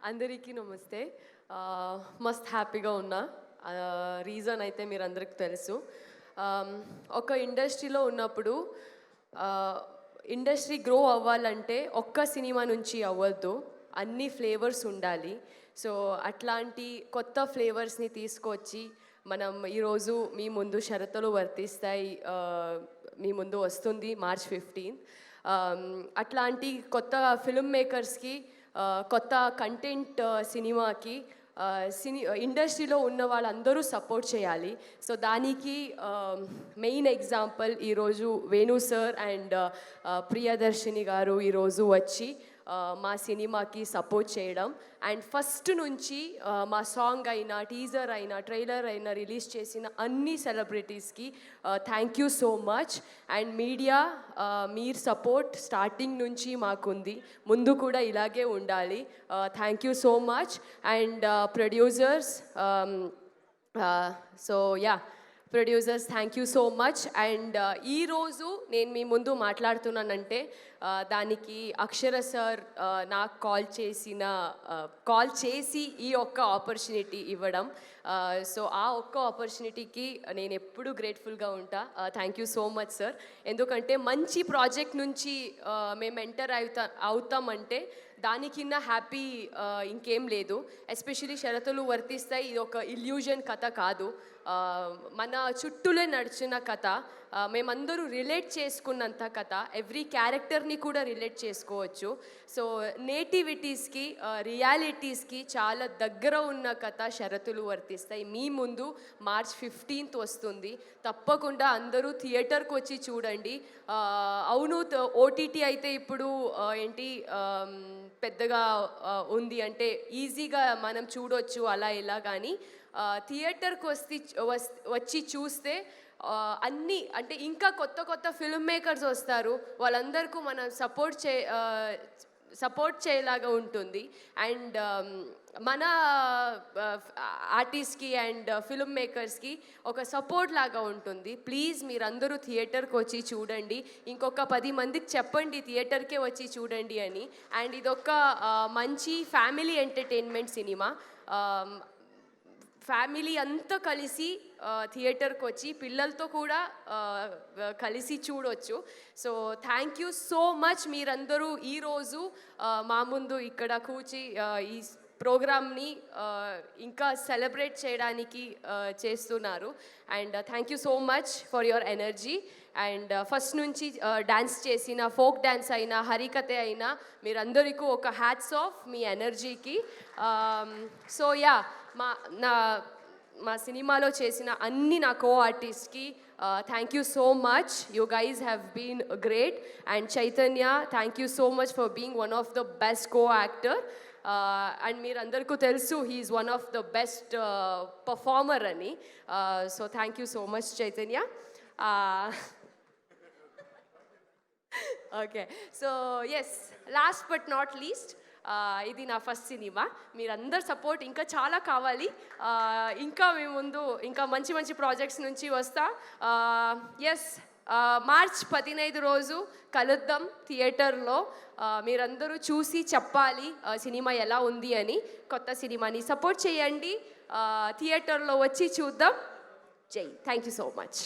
అందరికీ నమస్తే. మస్త్ హ్యాపీగా ఉన్నా. రీజన్ అయితే మీరు అందరికి తెలుసు. ఒక ఇండస్ట్రీలో ఉన్నప్పుడు ఇండస్ట్రీ గ్రో అవ్వాలంటే ఒక్క సినిమా నుంచి అవ్వద్దు, అన్ని ఫ్లేవర్స్ ఉండాలి. సో అట్లాంటి కొత్త ఫ్లేవర్స్ని తీసుకొచ్చి మనం ఈరోజు మీ ముందు షరతులు వర్తిస్తాయి మీ ముందు వస్తుంది March 15. అట్లాంటి కొత్త ఫిల్మ్ మేకర్స్కి కొత్త కంటెంట్ సినిమాకి ఇండస్ట్రీలో ఉన్న వాళ్ళందరూ సపోర్ట్ చేయాలి. సో దానికి మెయిన్ ఎగ్జాంపుల్ ఈరోజు వేణు సార్ అండ్ ప్రియదర్శిని గారు ఈరోజు వచ్చి మా సినిమాకి సపోర్ట్ చేయడం. అండ్ ఫస్ట్ నుంచి మా సాంగ్ అయినా టీజర్ అయినా ట్రైలర్ అయినా రిలీజ్ చేసిన అన్ని సెలబ్రిటీస్కి thank you so much. And media మీరు సపోర్ట్ స్టార్టింగ్ నుంచి మాకుంది, ముందు కూడా ఇలాగే ఉండాలి. Thank you so much. And producers, so ya producers thank you so much. And ఈరోజు నేను మీ ముందు మాట్లాడుతున్నానంటే దానికి అక్షర సార్ నాకు కాల్ చేసి ఈ ఒక్క ఆపర్చునిటీ ఇవ్వడం. సో ఆ ఒక్క ఆపర్చునిటీకి నేను ఎప్పుడూ గ్రేట్ఫుల్గా ఉంటా. Thank you so much sir. ఎందుకంటే మంచి ప్రాజెక్ట్ నుంచి మేము ఎంటర్ అవుతామంటే దానికిన్న హ్యాపీ ఇంకేం లేదు. ఎస్పెషలీ షరతులు వర్తిస్తాయి ఇది ఒక ఇల్యూజన్ కథ కాదు, మన చుట్టూలే నడిచిన కథ, మేమందరూ రిలేట్ చేసుకున్నంత కథ. ఎవ్రీ క్యారెక్టర్ని కూడా రిలేట్ చేసుకోవచ్చు. సో నేటివిటీస్కి రియాలిటీస్కి చాలా దగ్గర ఉన్న కథ షరతులు వర్తిస్తాయి. మీ ముందు March 15th వస్తుంది. తప్పకుండా అందరూ థియేటర్కి వచ్చి చూడండి. అవును, ఓటీటీ అయితే ఇప్పుడు ఏంటి పెద్దగా ఉంది అంటే ఈజీగా మనం చూడొచ్చు అలా ఇలా, కానీ థియేటర్కి వచ్చి చూస్తే అన్నీ అంటే ఇంకా కొత్త కొత్త ఫిల్మ్ మేకర్స్ వస్తారు, వాళ్ళందరికీ మనం సపోర్ట్ చేయలాగా ఉంటుంది. అండ్ మన ఆర్టిస్ట్కి అండ్ ఫిల్మ్ మేకర్స్కి ఒక సపోర్ట్ లాగా ఉంటుంది. ప్లీజ్ మీరందరూ థియేటర్కి వచ్చి చూడండి. ఇంకొక 10 మందికి చెప్పండి థియేటర్కే వచ్చి చూడండి అని. అండ్ ఇదొక మంచి ఫ్యామిలీ ఎంటర్టైన్మెంట్ సినిమా. ఫ్యామిలీ అంతా కలిసి థియేటర్కి వచ్చి పిల్లలతో కూడా కలిసి చూడవచ్చు. So thank you so much. మీరందరూ ఈరోజు మా ముందు ఇక్కడ కూర్చి ఈ ప్రోగ్రామ్ని ఇంకా సెలబ్రేట్ చేయడానికి చేస్తున్నారు. And thank you so much for your energy. And first నుంచి డ్యాన్స్ చేసిన ఫోక్ డ్యాన్స్ అయినా హరికథ అయినా మీరందరికీ ఒక హ్యాట్స్ ఆఫ్ మీ ఎనర్జీకి. సో యా మా సినిమాలో చేసిన అన్ని నా కో ఆర్టిస్ట్కి thank you so much. You guys have been great. And Chaitanya, thank you so much for being one of the best co actor. And మీరందరికీ తెలుసు he's one of the best performer అని. So thank you so much Chaitanya. Okay, so yes, last but not least, ఇది నా first cinema. మీరందరు support ఇంకా చాలా కావాలి. ఇంకా మీ ముందు ఇంకా మంచి మంచి ప్రాజెక్ట్స్ నుంచి వస్తా. ఎస్, March 15 రోజు కలుద్దాం థియేటర్లో. మీరందరూ చూసి చెప్పాలి సినిమా ఎలా ఉంది అని. కొత్త సినిమాని సపోర్ట్ చేయండి, థియేటర్లో వచ్చి చూద్దాం. జై, థ్యాంక్ యూ సో మచ్.